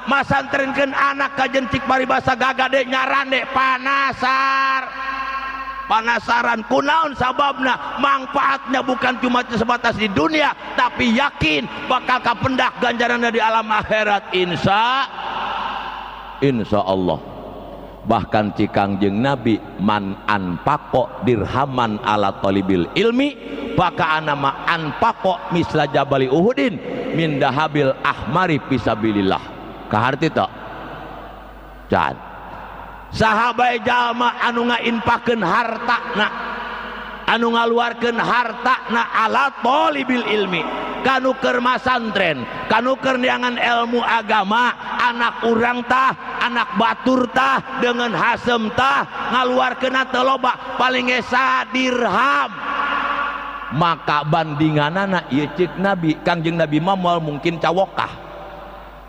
masantrenkeun anak ka jentik paribasa gagade nyarande panasaran kunaon sababna manfaatnya bukan cuma sebatas di dunia tapi yakin bakal kapendak ganjaranna di alam akhirat insya Allah. Bahkan cikangjeng Nabi man anfaqo dirhaman ala talibil ilmi baka anama anfaqo misla jabali uhudin min dahabil ahmari fisabilillah kaharti tak can sahabat jalma anu ngainpakeun hartana anu ngaluarkeun hartana ala talibil ilmi kanu keur masantren kanu keur neangan ilmu agama anak urang tah anak batur tah dengan hasem tah ngaluarkeun teh loba paling esa dirham maka bandinganana ieu ceuk Nabi Kangjeng Nabi mah mungkin cawokah